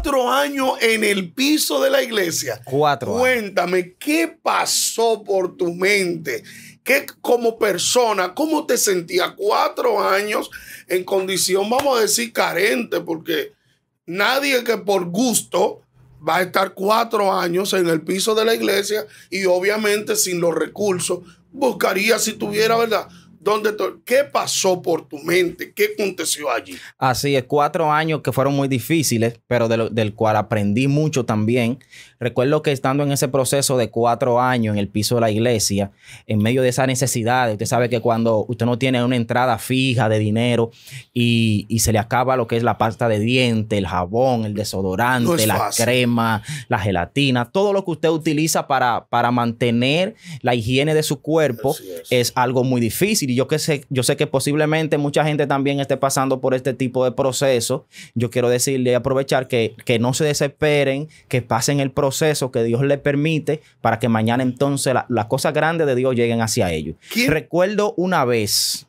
4 años en el piso de la iglesia. 4 años. Cuéntame, ¿qué pasó por tu mente? ¿Qué, como persona, cómo te sentías 4 años en condición, vamos a decir, carente? Porque nadie que por gusto va a estar 4 años en el piso de la iglesia y obviamente sin los recursos buscaría, si tuviera, ¿verdad? ¿Qué pasó por tu mente? ¿Qué aconteció allí? Así es, 4 años que fueron muy difíciles, pero del cual aprendí mucho también. Recuerdo que estando en ese proceso de 4 años en el piso de la iglesia, en medio de esa necesidad, usted sabe que cuando usted no tiene una entrada fija de dinero y se le acaba lo que es la pasta de dientes, el jabón, el desodorante, la crema, la gelatina, todo lo que usted utiliza para mantener la higiene de su cuerpo es algo muy difícil. Y yo sé que posiblemente mucha gente también esté pasando por este tipo de proceso. Yo quiero decirle y aprovechar que no se desesperen, que pasen el proceso que Dios les permite para que mañana entonces las cosas grandes de Dios lleguen hacia ellos. Recuerdo una vez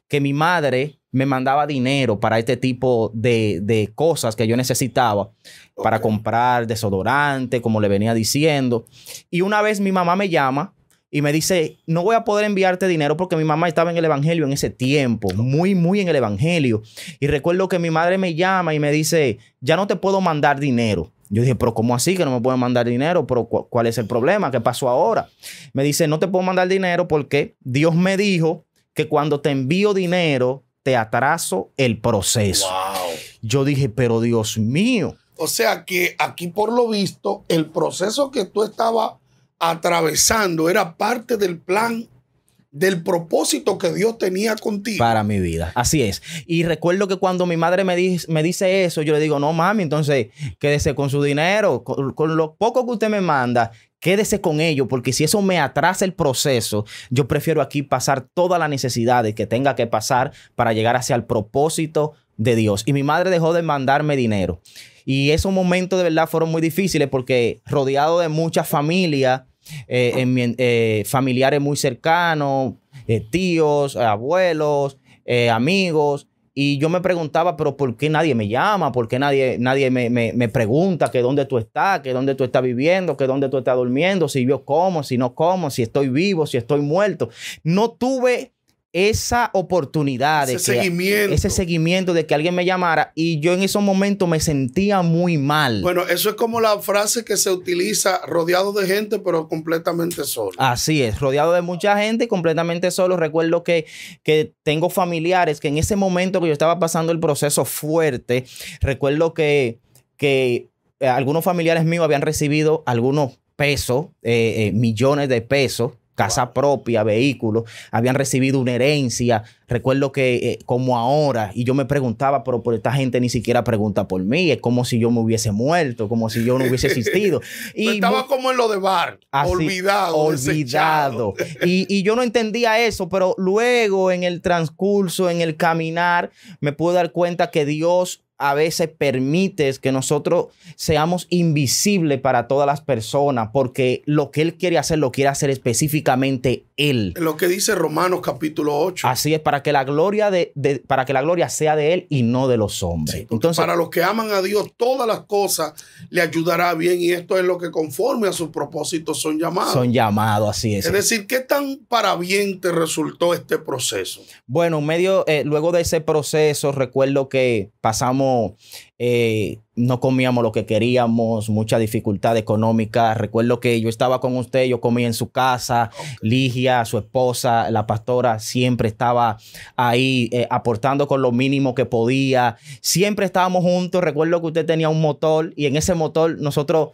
que mi madre me mandaba dinero para este tipo de cosas que yo necesitaba para comprar desodorante, como le venía diciendo. Y una vez mi mamá me llama y me dice, no voy a poder enviarte dinero porque mi mamá estaba en el evangelio en ese tiempo, muy en el evangelio. Y recuerdo que mi madre me llama y me dice, ya no te puedo mandar dinero. Yo dije, pero ¿cómo así que no me pueden mandar dinero? ¿Pero cuál es el problema? ¿Qué pasó ahora? Me dice, no te puedo mandar dinero porque Dios me dijo que cuando te envío dinero, te atraso el proceso. Wow. Yo dije, pero Dios mío. O sea que aquí, por lo visto, el proceso que tú estabas atravesando era parte del plan, del propósito que Dios tenía contigo. Para mi vida. Así es. Y recuerdo que cuando mi madre me dice eso, yo le digo, no, mami, entonces quédese con su dinero. Con lo poco que usted me manda, quédese con ello, porque si eso me atrasa el proceso, yo prefiero aquí pasar todas las necesidades que tenga que pasar para llegar hacia el propósito de Dios. Y mi madre dejó de mandarme dinero. Y esos momentos de verdad fueron muy difíciles porque rodeado de mucha familia, familiares muy cercanos, tíos, abuelos, amigos. Y yo me preguntaba, pero ¿por qué nadie me llama? ¿Por qué nadie me pregunta que dónde tú estás, que dónde tú estás viviendo, que dónde tú estás durmiendo, si yo como, si no como, si estoy vivo, si estoy muerto? No tuve esa oportunidad, ese seguimiento de que alguien me llamara, y yo en esos momentos me sentía muy mal. Bueno, eso es como la frase que se utiliza, rodeado de gente pero completamente solo. Así es, rodeado de mucha gente y completamente solo. Recuerdo que tengo familiares que en ese momento que yo estaba pasando el proceso fuerte, recuerdo que algunos familiares míos habían recibido algunos pesos, millones de pesos, casa propia, vehículos, habían recibido una herencia. Recuerdo que como ahora, y yo me preguntaba, pero por esta gente ni siquiera pregunta por mí, es como si yo me hubiese muerto, como si yo no hubiese existido. Y estaba como en lo de bar, así, olvidado. Y yo no entendía eso, pero luego en el transcurso, en el caminar, me pude dar cuenta que Dios a veces permite que nosotros seamos invisibles para todas las personas, porque lo que Él quiere hacer, lo quiere hacer específicamente Él. Lo que dice Romanos capítulo 8. Así es, para que la gloria para que la gloria sea de Él y no de los hombres. Sí, entonces, para los que aman a Dios, todas las cosas le ayudará bien, y esto es lo que conforme a sus propósitos son llamados. Son llamados, así es. Es decir, ¿qué tan para bien te resultó este proceso? Bueno, luego de ese proceso, recuerdo que pasamos, no comíamos lo que queríamos, mucha dificultad económica. Recuerdo que yo estaba con usted, yo comía en su casa. Okay. Ligia, su esposa, la pastora, siempre estaba ahí aportando con lo mínimo que podía. Siempre estábamos juntos. Recuerdo que usted tenía un motor y en ese motor nosotros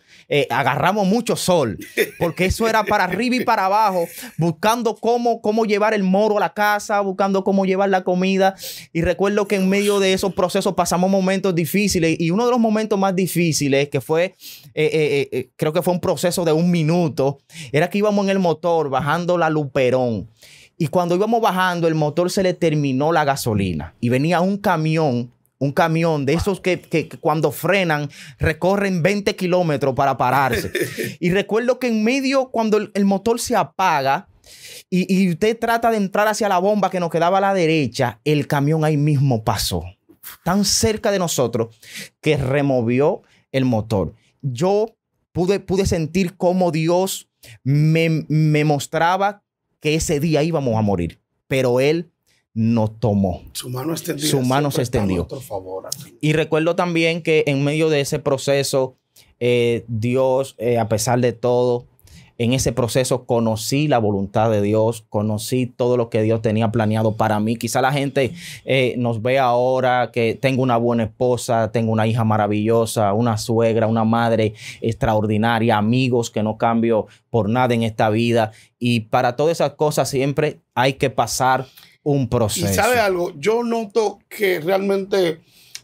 agarramos mucho sol, porque eso era para arriba y para abajo, buscando cómo llevar el moro a la casa, buscando cómo llevar la comida. Y recuerdo que en medio de esos procesos pasamos momentos difíciles, y uno de los momentos más difíciles, que fue, creo que fue un proceso de 1 minuto, era que íbamos en el motor bajando la Luperón, y cuando íbamos bajando el motor se le terminó la gasolina y venía un camión de esos que cuando frenan recorren 20 kilómetros para pararse. Y recuerdo que en medio, cuando el motor se apaga y usted trata de entrar hacia la bomba que nos quedaba a la derecha, el camión ahí mismo pasó. tan cerca de nosotros que removió el motor. Yo pude sentir cómo Dios me mostraba que ese día íbamos a morir, pero Él nos tomó. Su mano extendida. Su mano se extendió. Y recuerdo también que en medio de ese proceso, Dios, a pesar de todo, en ese proceso conocí la voluntad de Dios, conocí todo lo que Dios tenía planeado para mí. Quizá la gente nos ve ahora que tengo una buena esposa, tengo una hija maravillosa, una suegra, una madre extraordinaria, amigos que no cambio por nada en esta vida. Y para todas esas cosas siempre hay que pasar un proceso. Y ¿sabe algo? Yo noto que realmente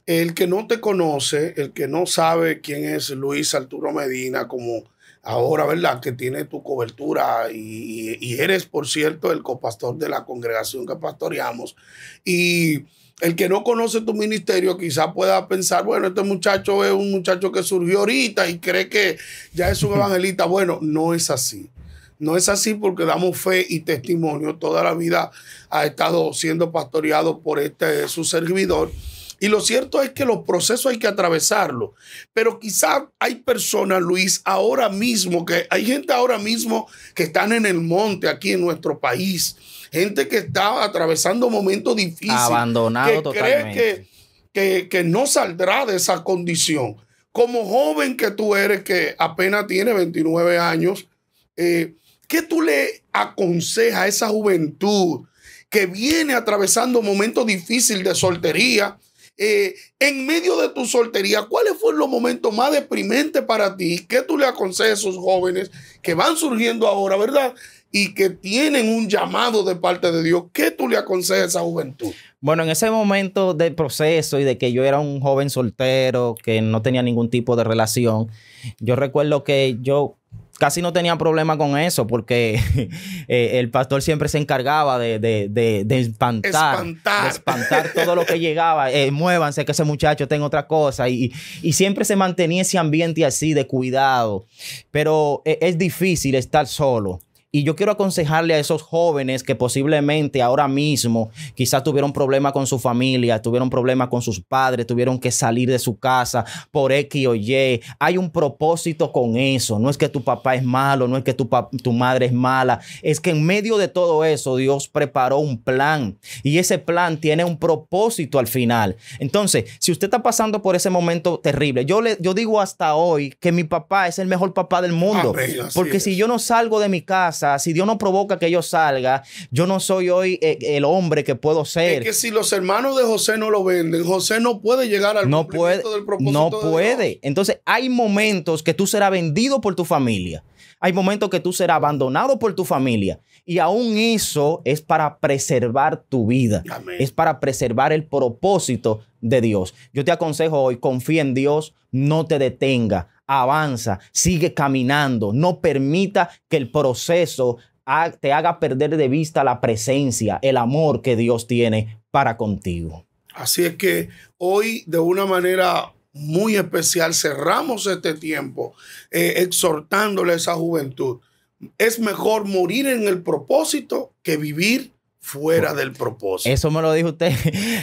el que no te conoce, el que no sabe quién es Luis Arturo Medina, como ahora, ¿verdad? Que tiene tu cobertura y eres, por cierto, el copastor de la congregación que pastoreamos. Y el que no conoce tu ministerio quizás pueda pensar, bueno, este muchacho es un muchacho que surgió ahorita y cree que ya es un evangelista. Bueno, no es así. No es así porque damos fe y testimonio. Toda la vida ha estado siendo pastoreado por su servidor. Y lo cierto es que los procesos hay que atravesarlos. Pero quizá hay personas, Luis, ahora mismo, que hay gente ahora mismo que están en el monte aquí en nuestro país. Gente que está atravesando momentos difíciles. Abandonado que totalmente. Cree que no saldrá de esa condición. Como joven que tú eres, que apenas tiene 29 años, ¿qué tú le aconsejas a esa juventud que viene atravesando momentos difíciles de soltería? En medio de tu soltería, ¿cuáles fueron los momentos más deprimentes para ti? ¿Qué tú le aconsejas a esos jóvenes que van surgiendo ahora, verdad? Y que tienen un llamado de parte de Dios. ¿Qué tú le aconsejas a esa juventud? Bueno, en ese momento del proceso y de que yo era un joven soltero, que no tenía ningún tipo de relación, yo recuerdo que yo casi no tenía problema con eso porque el pastor siempre se encargaba de espantar todo lo que llegaba. Muévanse que ese muchacho tenga otra cosa. Y siempre se mantenía ese ambiente así de cuidado. Pero es difícil estar solo. Y yo quiero aconsejarle a esos jóvenes que posiblemente ahora mismo quizás tuvieron problemas con su familia, tuvieron problemas con sus padres, tuvieron que salir de su casa por X o Y. Hay un propósito con eso. No es que tu papá es malo, no es que tu madre es mala. Es que en medio de todo eso Dios preparó un plan y ese plan tiene un propósito al final. Entonces, si usted está pasando por ese momento terrible, yo digo hasta hoy que mi papá es el mejor papá del mundo. Amén, porque es. Si yo no salgo de mi casa, si Dios no provoca que yo salga, yo no soy hoy el hombre que puedo ser. Es que si los hermanos de José no lo venden, José no puede llegar al cumplimiento del propósito no de puede. Dios. Entonces hay momentos que tú serás vendido por tu familia. Hay momentos que tú serás abandonado por tu familia. Y aún eso es para preservar tu vida. Amén. Es para preservar el propósito de Dios. Yo te aconsejo hoy, confía en Dios, no te detenga. Avanza, sigue caminando, no permita que el proceso te haga perder de vista la presencia, el amor que Dios tiene para contigo. Así es que hoy, de una manera muy especial, cerramos este tiempo exhortándole a esa juventud. Es mejor morir en el propósito que vivir fuera del propósito. Eso me lo dijo usted.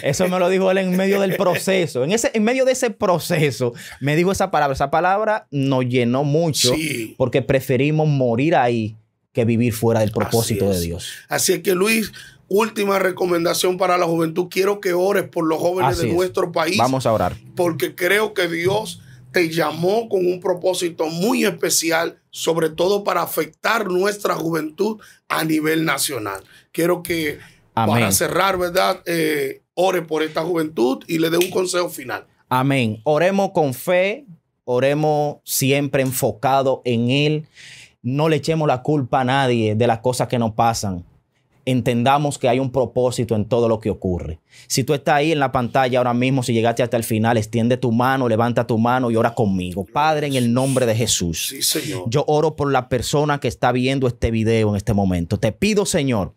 Eso me lo dijo él en medio del proceso. En medio de ese proceso me dijo esa palabra. Esa palabra nos llenó mucho, sí, porque preferimos morir ahí que vivir fuera del propósito de Dios. Así es que, Luis, última recomendación para la juventud. Quiero que ores por los jóvenes de nuestro país. Vamos a orar. Porque creo que Dios te llamó con un propósito muy especial, sobre todo para afectar nuestra juventud a nivel nacional. Quiero que, para cerrar, ¿verdad? Ore por esta juventud y le dé un consejo final. Amén. Oremos con fe, oremos siempre enfocado en Él. No le echemos la culpa a nadie de las cosas que nos pasan. Entendamos que hay un propósito en todo lo que ocurre. Si tú estás ahí en la pantalla ahora mismo, si llegaste hasta el final, extiende tu mano, levanta tu mano y ora conmigo. Padre, en el nombre de Jesús, sí, Señor, yo oro por la persona que está viendo este video en este momento. Te pido, Señor,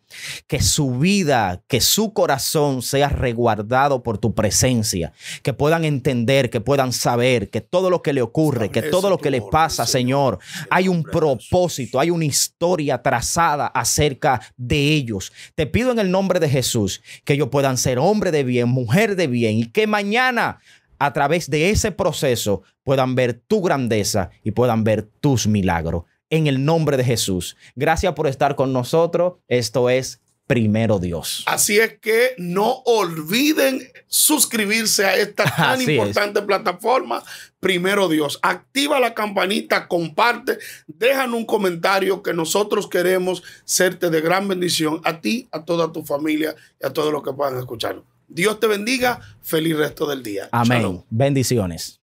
que su vida, que su corazón sea resguardado por tu presencia, que puedan entender, que puedan saber que todo lo que le ocurre, que todo lo que le pasa, Señor, hay un propósito, hay una historia trazada acerca de ellos. Te pido en el nombre de Jesús que ellos puedan ser hombre de bien, mujer de bien, y que mañana, a través de ese proceso, puedan ver tu grandeza y puedan ver tus milagros. En el nombre de Jesús. Gracias por estar con nosotros. Esto es Primero Dios. Así es que no olviden suscribirse a esta tan importante plataforma, Primero Dios. Activa la campanita, comparte, déjanos un comentario, que nosotros queremos serte de gran bendición a ti, a toda tu familia y a todos los que puedan escucharnos. Dios te bendiga. Feliz resto del día. Amén. Shalom. Bendiciones.